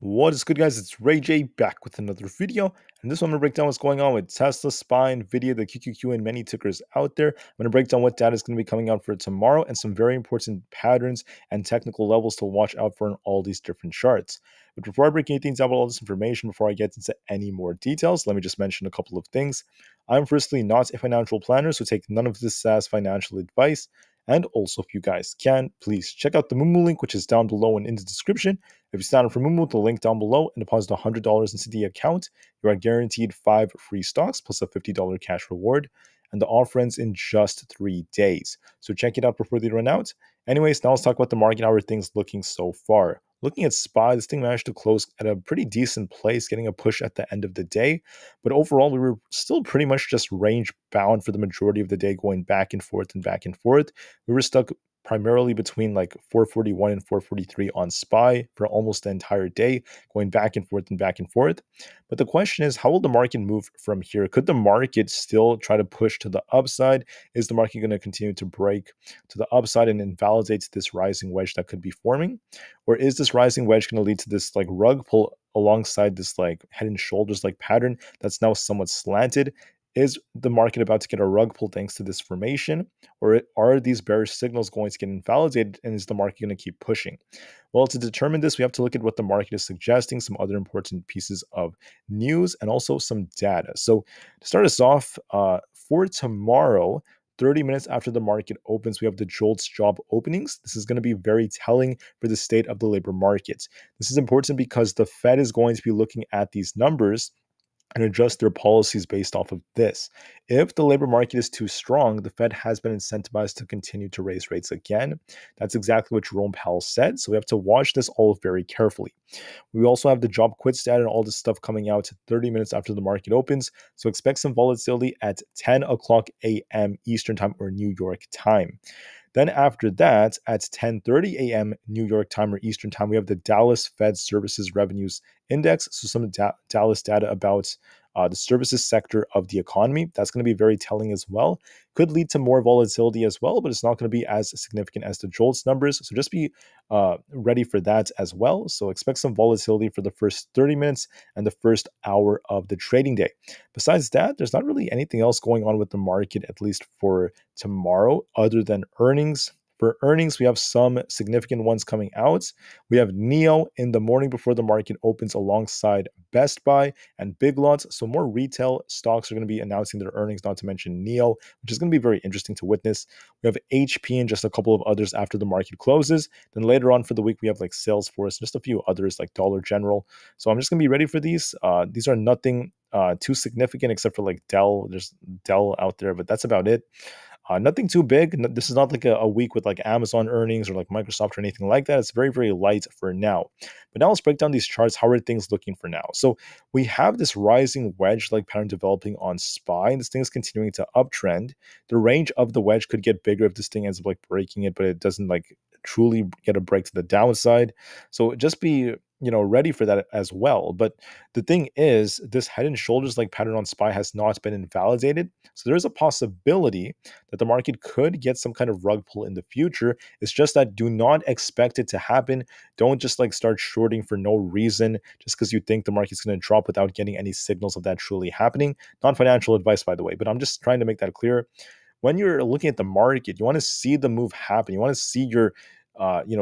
What is good, guys? It's Rey-Jay back with another video, and this one I'm gonna break down what's going on with Tesla, SPY, Nvda, the QQQ, and many tickers out there. I'm gonna break down what data is gonna be coming out for tomorrow and some very important patterns and technical levels to watch out for in all these different charts. But before I break anything down about all this information, before I get into any more details, let me just mention a couple of things. I'm firstly not a financial planner, so take none of this as financial advice. And also, if you guys can, please check out the Moomoo link, which is down below and in the description. If you sign up for Moomoo, the link down below, and deposit $100 into the account, you are guaranteed 5 free stocks plus a $50 cash reward. And the offer ends in just 3 days. So check it out before they run out. Anyways, now let's talk about the market. How are things looking so far? Looking at SPY, this thing managed to close at a pretty decent place, getting a push at the end of the day. But overall, we were still pretty much just range bound for the majority of the day, going back and forth and back and forth. We were stuck primarily between like 441 and 443 on SPY for almost the entire day, going back and forth and back and forth. But the question is, how will the market move from here? Could the market still try to push to the upside? Is the market going to continue to break to the upside and invalidate this rising wedge that could be forming? Or is this rising wedge going to lead to this like rug pull alongside this like head and shoulders like pattern that's now somewhat slanted? Is the market about to get a rug pull thanks to this formation? Or are these bearish signals going to get invalidated, and is the market going to keep pushing? Well, to determine this, we have to look at what the market is suggesting, some other important pieces of news, and also some data. So to start us off, for tomorrow, 30 minutes after the market opens, we have the JOLTS job openings. This is going to be very telling for the state of the labor market. This is important because the Fed is going to be looking at these numbers and adjust their policies based off of this. If the labor market is too strong, the Fed has been incentivized to continue to raise rates again. That's exactly what Jerome Powell said. So we have to watch this all very carefully. We also have the job quits data and all this stuff coming out 30 minutes after the market opens. So expect some volatility at 10 o'clock a.m. Eastern time or New York time. Then after that, at 10:30 a.m. New York time or Eastern time, we have the Dallas Fed Services Revenues Index. So some Dallas data about the services sector of the economy. That's going to be very telling as well. Could lead to more volatility as well, but it's not going to be as significant as the JOLTS numbers. So just be ready for that as well. So expect some volatility for the first 30 minutes and the first hour of the trading day. Besides that, there's not really anything else going on with the market, at least for tomorrow, other than earnings. For earnings, we have some significant ones coming out. We have NEO in the morning before the market opens alongside Best Buy and Big Lots. So more retail stocks are going to be announcing their earnings, not to mention NEO, which is going to be very interesting to witness. We have HP and just a couple of others after the market closes. Then later on for the week, we have like Salesforce, just a few others like Dollar General. So I'm just going to be ready for these. These are nothing too significant except for like Dell. There's Dell out there, but that's about it. Nothing too big. This is not like a week with like Amazon earnings or like Microsoft or anything like that. It's very, very light for now. But now let's break down these charts. How are things looking for now? So we have this rising wedge like pattern developing on SPY, and this thing is continuing to uptrend. The range of the wedge could get bigger if this thing ends up like breaking it, but it doesn't like truly get a break to the downside. So just be ready for that as well. But the thing is, this head and shoulders like pattern on SPY has not been invalidated. So there is a possibility that the market could get some kind of rug pull in the future. It's just that do not expect it to happen. Don't just like start shorting for no reason just because you think the market's going to drop without getting any signals of that truly happening. Non-financial advice, by the way, but I'm just trying to make that clear. When you're looking at the market, you want to see the move happen. You want to see your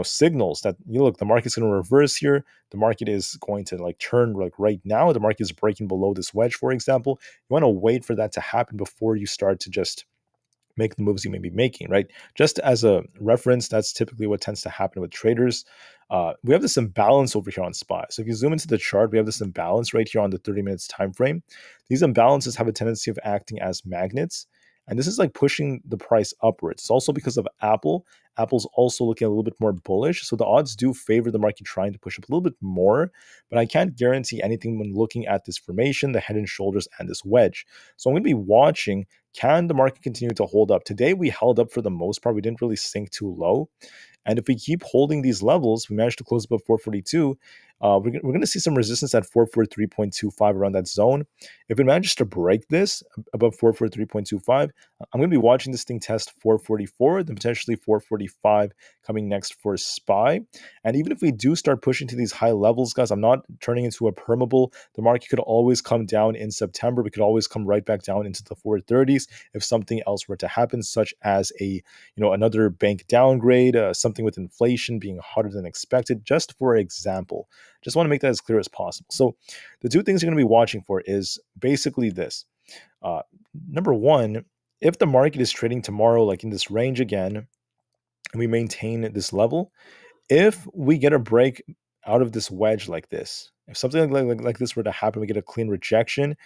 signals that look, the market's going to reverse here. The market is going to like turn like right now. The market is breaking below this wedge, for example. You want to wait for that to happen before you start to just make the moves you may be making, right? Just as a reference, that's typically what tends to happen with traders. We have this imbalance over here on SPY. So if you zoom into the chart, we have this imbalance right here on the 30 minutes time frame. These imbalances have a tendency of acting as magnets. And this is like pushing the price upwards. It's also because of Aapl. Apple's also looking a little bit more bullish. So the odds do favor the market trying to push up a little bit more. But I can't guarantee anything when looking at this formation, the head and shoulders, and this wedge. So I'm going to be watching, can the market continue to hold up? Today we held up for the most part. We didn't really sink too low. And if we keep holding these levels, we managed to close above 442. We're going to see some resistance at 443.25 around that zone. If it manages to break this above 443.25, I'm going to be watching this thing test 444, then potentially 445 coming next for SPY. And even if we do start pushing to these high levels, guys, I'm not turning into a permable. The market could always come down in September. We could always come right back down into the 430s if something else were to happen, such as another bank downgrade, something with inflation being hotter than expected, just for example. Just want to make that as clear as possible. So the two things you're going to be watching for is basically this. Number one, if the market is trading tomorrow like in this range again, and we maintain this level, if we get a break out of this wedge like this, if something like this were to happen, we get a clean rejection,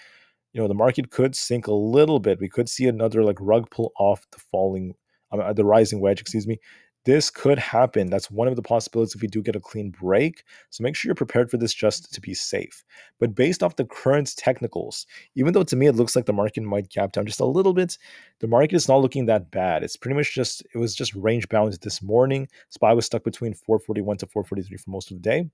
the market could sink a little bit. We could see another like rug pull off the rising wedge, excuse me. This could happen. That's one of the possibilities if we do get a clean break. So make sure you're prepared for this just to be safe. But based off the current technicals, even though to me it looks like the market might gap down just a little bit, the market is not looking that bad. It's pretty much it was just range bound this morning. SPY was stuck between 441 to 443 for most of the day. And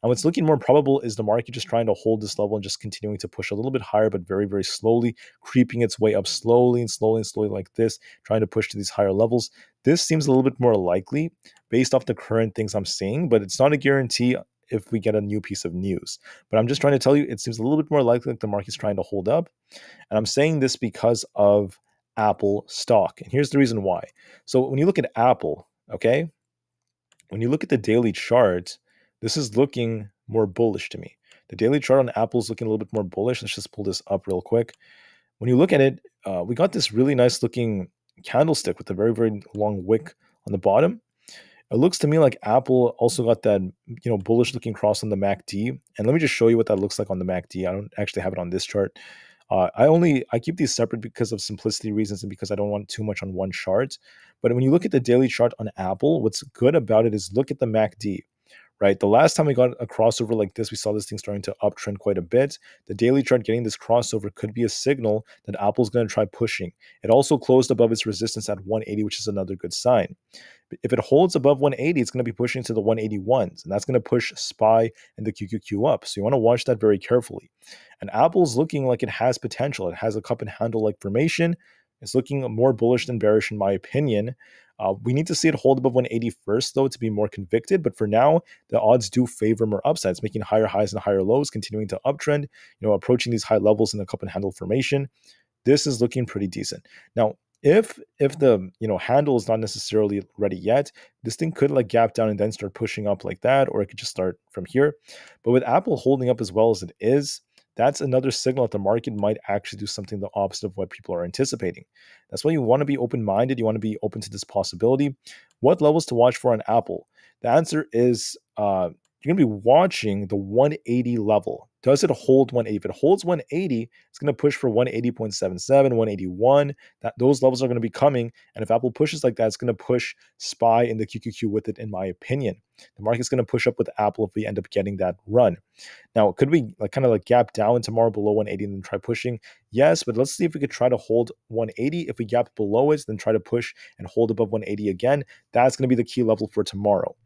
what's looking more probable is the market just trying to hold this level and just continuing to push a little bit higher, but very, very slowly, creeping its way up slowly and slowly and slowly like this, trying to push to these higher levels. This seems a little bit more likely based off the current things I'm seeing, but it's not a guarantee if we get a new piece of news. But I'm just trying to tell you, it seems a little bit more likely that the market's trying to hold up. And I'm saying this because of Aapl stock. And here's the reason why. So when you look at Aapl, okay, when you look at the daily chart, this is looking more bullish to me. The daily chart on Aapl is looking a little bit more bullish. Let's just pull this up real quick. When you look at it, we got this really nice looking candlestick with a very, very long wick on the bottom. It looks to me like Aapl also got that, bullish looking cross on the MACD. And let me just show you what that looks like on the MACD. I don't actually have it on this chart. I keep these separate because of simplicity reasons and because I don't want too much on one chart. But when you look at the daily chart on Aapl, what's good about it is look at the MACD. Right, the last time we got a crossover like this, we saw this thing starting to uptrend quite a bit. The daily chart getting this crossover could be a signal that Apple's going to try pushing. It also closed above its resistance at 180, which is another good sign. If it holds above 180, it's going to be pushing to the 181s, and that's going to push SPY and the QQQ up. So you want to watch that very carefully. And Apple's looking like it has potential. It has a cup and handle like formation. It's looking more bullish than bearish in my opinion. We need to see it hold above 180 first, though, to be more convicted. But for now, the odds do favor more upsides, making higher highs and higher lows, continuing to uptrend, approaching these high levels in the cup and handle formation. This is looking pretty decent. Now, if the handle is not necessarily ready yet, this thing could like gap down and then start pushing up like that, or it could just start from here. But with Aapl holding up as well as it is, that's another signal that the market might actually do something the opposite of what people are anticipating. That's why you want to be open-minded. You want to be open to this possibility. What levels to watch for on Aapl? The answer is you're going to be watching the 180 level. Does it hold 180? If it holds 180, it's going to push for 180.77, 181. Those levels are going to be coming. And if Aapl pushes like that, it's going to push SPY and the QQQ with it, in my opinion. The market's going to push up with Aapl if we end up getting that run. Now, could we kind of gap down tomorrow below 180 and then try pushing? Yes, but let's see if we could try to hold 180. If we gap below it, then try to push and hold above 180 again. That's going to be the key level for tomorrow.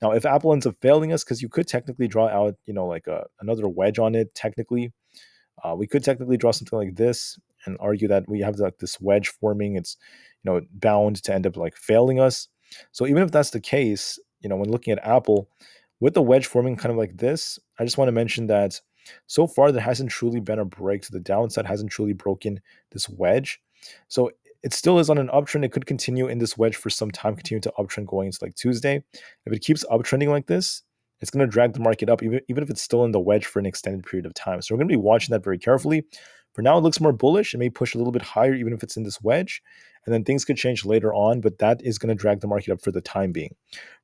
Now, if Aapl ends up failing us, because you could technically draw out, another wedge on it, technically. We could technically draw something like this and argue that we have this wedge forming. It's, bound to end up failing us. So even if that's the case, when looking at Aapl, with the wedge forming kind of like this, I just want to mention that so far there hasn't truly been a break to the downside, hasn't truly broken this wedge. So it still is on an uptrend. It could continue in this wedge for some time, continue to uptrend going into Tuesday. If it keeps uptrending like this, it's going to drag the market up, even if it's still in the wedge for an extended period of time. So we're going to be watching that very carefully. For now, it looks more bullish. It may push a little bit higher, even if it's in this wedge. And then things could change later on, but that is going to drag the market up for the time being.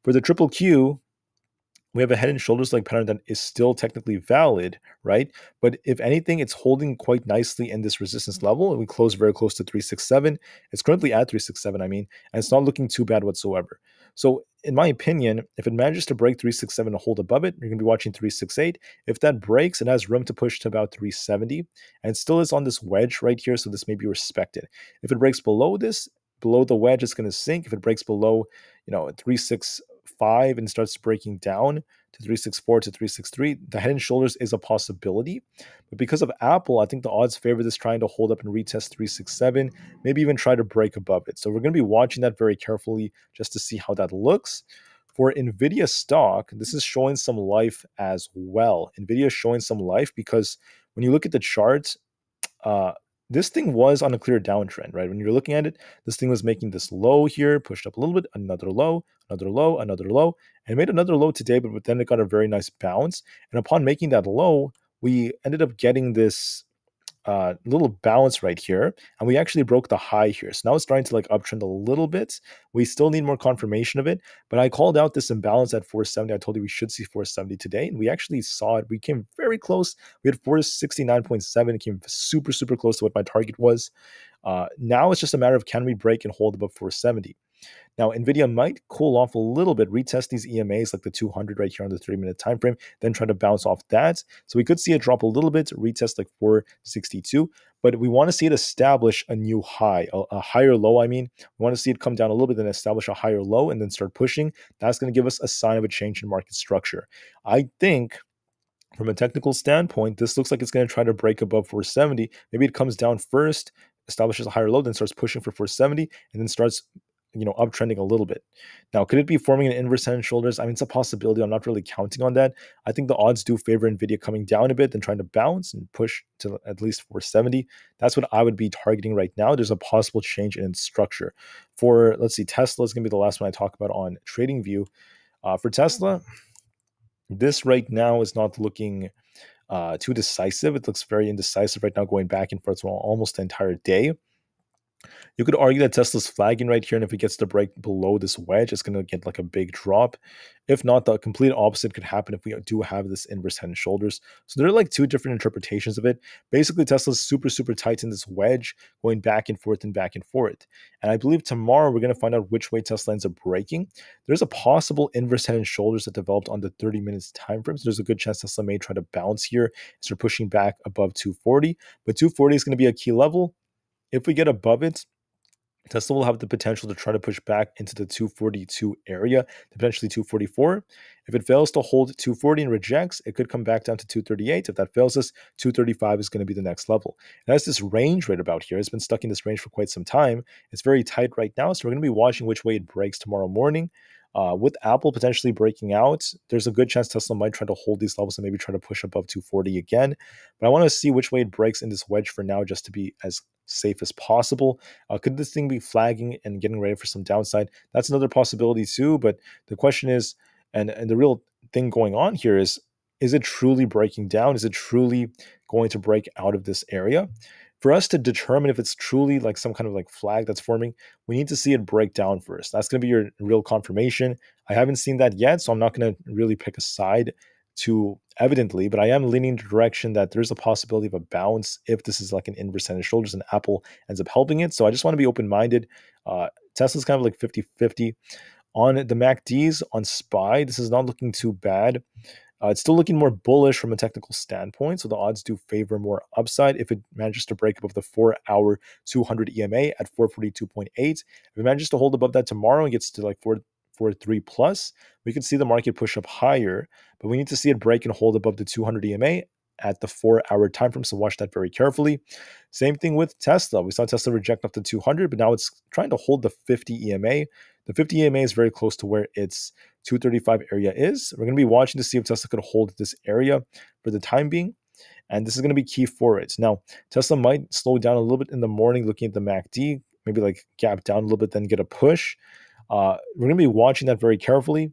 For the triple Q, we have a head and shoulders like pattern that is still technically valid, right? But if anything, it's holding quite nicely in this resistance level. And we close very close to 367. It's currently at 367, and it's not looking too bad whatsoever. So in my opinion, if it manages to break 367 and hold above it, you're going to be watching 368. If that breaks, it has room to push to about 370, and it still is on this wedge right here, so this may be respected. If it breaks below this, below the wedge, it's going to sink. If it breaks below, 365 and starts breaking down to 364 to 363. The head and shoulders is a possibility. But because of Apple, I think the odds favor this trying to hold up and retest 367, maybe even try to break above it. So we're going to be watching that very carefully just to see how that looks. For Nvidia stock, this is showing some life as well. Nvidia is showing some life because when you look at the chart, uh, this thing was on a clear downtrend, right? When you're looking at it, this thing was making this low here, pushed up a little bit, another low, another low, another low, and it made another low today, but then it got a very nice bounce. And upon making that low, we ended up getting this little bounce right here, and we actually broke the high here. So now it's starting to like uptrend a little bit. We still need more confirmation of it, but I called out this imbalance at 470. I told you we should see 470 today, and we actually saw it. We came very close. We had 469.7. It came super, super close to what my target was. Now it's just a matter of can we break and hold above 470. Now, Nvidia might cool off a little bit, retest these EMAs like the 200 right here on the 3-minute time frame, then try to bounce off that. So we could see it drop a little bit, retest like 462, but we want to see it establish a new high, a higher low. I mean, we want to see it come down a little bit, then establish a higher low, and then start pushing. That's going to give us a sign of a change in market structure. I think from a technical standpoint, this looks like it's going to try to break above 470. Maybe it comes down first, establishes a higher low, then starts pushing for 470, and then starts uptrending a little bit. Now, could it be forming an inverse head and shoulders? I mean, it's a possibility. I'm not really counting on that. I think the odds do favor Nvidia coming down a bit and trying to bounce and push to at least 470. That's what I would be targeting right now. There's a possible change in its structure. For, let's see, Tesla is going to be the last one I talk about on TradingView. For Tesla, this right now is not looking too decisive. It looks very indecisive right now, going back and forth for almost the entire day. You could argue that Tesla's flagging right here, and if it gets to break below this wedge, it's going to get like a big drop. If not, the complete opposite could happen if we do have this inverse head and shoulders. So there are like two different interpretations of it. Basically, Tesla's super, super tight in this wedge, going back and forth and back and forth. And I believe tomorrow we're going to find out which way Tesla ends up breaking. There's a possible inverse head and shoulders that developed on the 30 minutes time frame. So there's a good chance Tesla may try to bounce here and start pushing back above 240. But 240 is going to be a key level. If we get above it, Tesla will have the potential to try to push back into the 242 area, potentially 244. If it fails to hold 240 and rejects, it could come back down to 238. If that fails us, 235 is going to be the next level. It has this range right about here. It's been stuck in this range for quite some time. It's very tight right now, so we're going to be watching which way it breaks tomorrow morning. With Apple potentially breaking out, there's a good chance Tesla might try to hold these levels and maybe try to push above 240 again. But I want to see which way it breaks in this wedge for now, just to be as safe as possible. Could this thing be flagging and getting ready for some downside? That's another possibility too. But the question is, and the real thing going on here is it truly breaking down? Is it truly going to break out of this area? For us to determine if it's truly like some kind of like flag that's forming, we need to see it break down first. That's going to be your real confirmation. I haven't seen that yet, so I'm not going to really pick a side too evidently, but I am leaning in the direction that there's a possibility of a bounce if this is like an inverse head and shoulders and Apple ends up helping it. So I just want to be open-minded. Tesla's kind of like 50-50. On the MACDs, on SPY, this is not looking too bad. It's still looking more bullish from a technical standpoint, so the odds do favor more upside if it manages to break above the 4-hour 200 EMA at 442.8. If it manages to hold above that tomorrow and gets to like 443 plus, we can see the market push up higher, but we need to see it break and hold above the 200 EMA at the 4-hour time frame, so watch that very carefully. Same thing with Tesla. We saw Tesla reject up to 200, but now it's trying to hold the 50 EMA. The 50 EMA is very close to where its 235 area is. We're going to be watching to see if Tesla could hold this area for the time being, and this is going to be key for it. Now, Tesla might slow down a little bit in the morning looking at the MACD, maybe like gap down a little bit, then get a push. We're going to be watching that very carefully.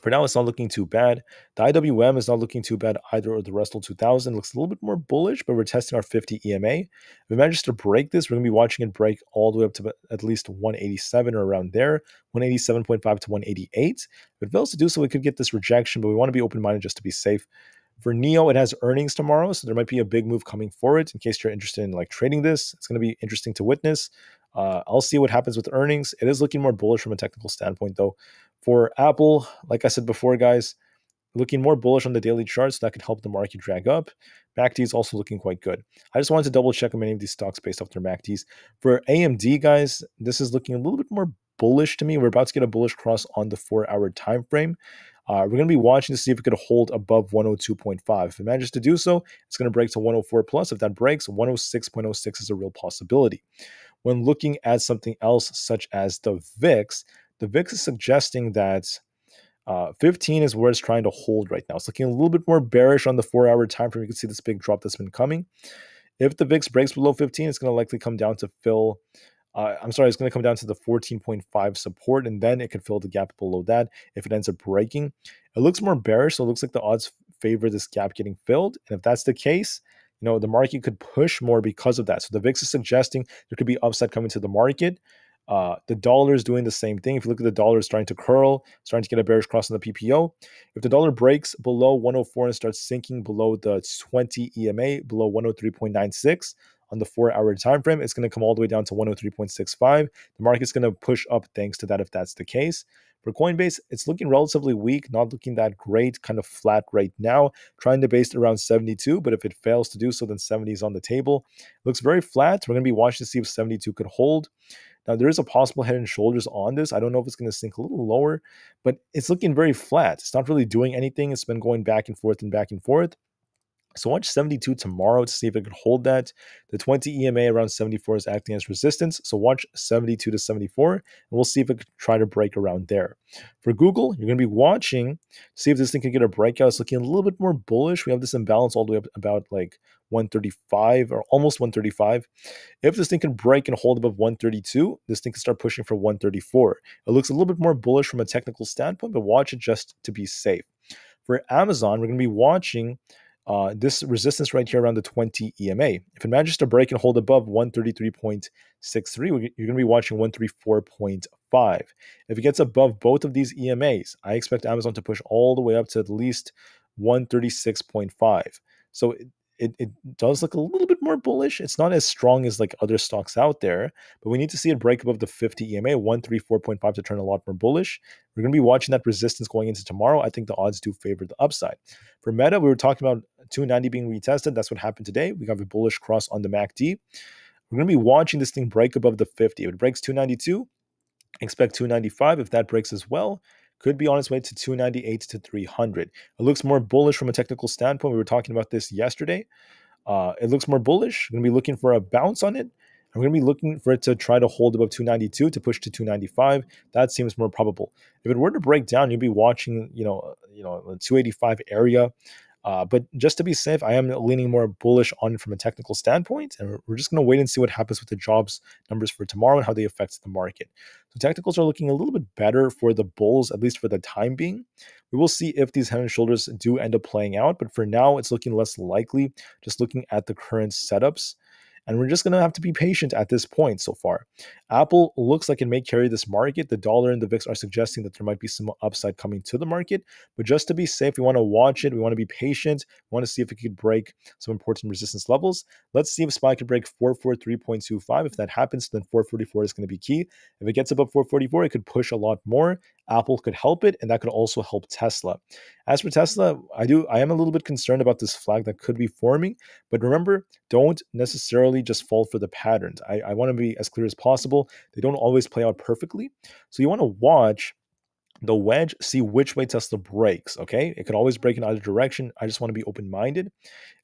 For now, it's not looking too bad. The IWM is not looking too bad either, or the Russell 2000 looks a little bit more bullish, but we're testing our 50 EMA. If it manages to break this, we're going to be watching it break all the way up to at least 187 or around there, 187.5 to 188. If it fails to do so, we could get this rejection, but we want to be open-minded just to be safe. For NIO, it has earnings tomorrow, so there might be a big move coming for it. In case you're interested in like trading this, it's going to be interesting to witness. I'll see what happens with earnings. It is looking more bullish from a technical standpoint, though. For Apple, like I said before, guys, looking more bullish on the daily charts. That could help the market drag up. MACD is also looking quite good. I just wanted to double check on many of these stocks based off their MACDs. For AMD, guys, this is looking a little bit more bullish to me. We're about to get a bullish cross on the 4-hour time frame. We're going to be watching to see if it could hold above 102.5. If it manages to do so, it's going to break to 104 plus. If that breaks, 106.06 is a real possibility. When looking at something else, such as the VIX is suggesting that 15 is where it's trying to hold right now. It's looking a little bit more bearish on the 4-hour time frame. You can see this big drop that's been coming. If the VIX breaks below 15, it's going to likely come down to fill. It's going to come down to the 14.5 support, and then it could fill the gap below that if it ends up breaking. It looks more bearish, so it looks like the odds favor this gap getting filled. And if that's the case, the market could push more because of that. So the VIX is suggesting there could be upside coming to the market. The dollar is doing the same thing. If you look at the dollar, it's starting to curl, starting to get a bearish cross on the PPO. If the dollar breaks below 104 and starts sinking below the 20 EMA, below 103.96 on the 4-hour time frame, it's going to come all the way down to 103.65. The market's going to push up thanks to that if that's the case. For Coinbase, it's looking relatively weak, not looking that great, kind of flat right now, trying to base it around 72, but if it fails to do so, then 70 is on the table. It looks very flat. We're going to be watching to see if 72 could hold. Now, there is a possible head and shoulders on this. I don't know if it's going to sink a little lower, but it's looking very flat. It's not really doing anything. It's been going back and forth and back and forth. So watch 72 tomorrow to see if it could hold that. The 20 EMA around 74 is acting as resistance. So watch 72 to 74, and we'll see if it could try to break around there. For Google, you're going to be watching, see if this thing can get a breakout. It's looking a little bit more bullish. We have this imbalance all the way up about like 135 or almost 135. If this thing can break and hold above 132, this thing can start pushing for 134. It looks a little bit more bullish from a technical standpoint, but watch it just to be safe. For Amazon, we're going to be watching this resistance right here around the 20 EMA. If it manages to break and hold above 133.63, you're going to be watching 134.5. If it gets above both of these EMAs, I expect Amazon to push all the way up to at least 136.5. So it does look a little bit more bullish. It's not as strong as like other stocks out there, but we need to see it break above the 50 EMA, 134.5 to turn a lot more bullish. We're going to be watching that resistance going into tomorrow. I think the odds do favor the upside. For Meta, we were talking about 290 being retested. That's what happened today. We got a bullish cross on the MACD. We're going to be watching this thing break above the 50. If it breaks 292, expect 295. If that breaks as well, could be on its way to 298 to 300. It looks more bullish from a technical standpoint. We were talking about this yesterday. It looks more bullish. We're going to be looking for a bounce on it. We're going to be looking for it to try to hold above 292 to push to 295. That seems more probable. If it were to break down, you'd be watching, the 285 area. But just to be safe, I am leaning more bullish on it from a technical standpoint, and we're just going to wait and see what happens with the jobs numbers for tomorrow and how they affect the market. So technicals are looking a little bit better for the bulls, at least for the time being. We will see if these head and shoulders do end up playing out, but for now, it's looking less likely, just looking at the current setups. And we're just going to have to be patient at this point so far. Aapl looks like it may carry this market. The dollar and the VIX are suggesting that there might be some upside coming to the market. But just to be safe, we want to watch it. We want to be patient. We want to see if it could break some important resistance levels. Let's see if SPY could break 443.25. If that happens, then 444 is going to be key. If it gets above 444, it could push a lot more. Aapl could help it, and that could also help Tesla. As for Tesla, I am a little bit concerned about this flag that could be forming. But remember, don't necessarily just fall for the patterns. I want to be as clear as possible. They don't always play out perfectly. So you want to watch the wedge, see which way Tesla breaks, okay? It could always break in either direction. I just want to be open-minded.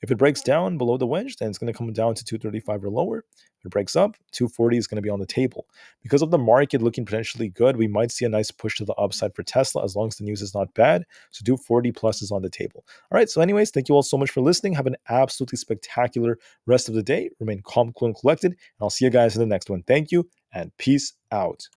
If it breaks down below the wedge, then it's going to come down to 235 or lower. If it breaks up, 240 is going to be on the table. Because of the market looking potentially good, we might see a nice push to the upside for Tesla as long as the news is not bad. So 240 plus is on the table. All right, so anyways, thank you all so much for listening. Have an absolutely spectacular rest of the day. Remain calm, cool, and collected. And I'll see you guys in the next one. Thank you, and peace out.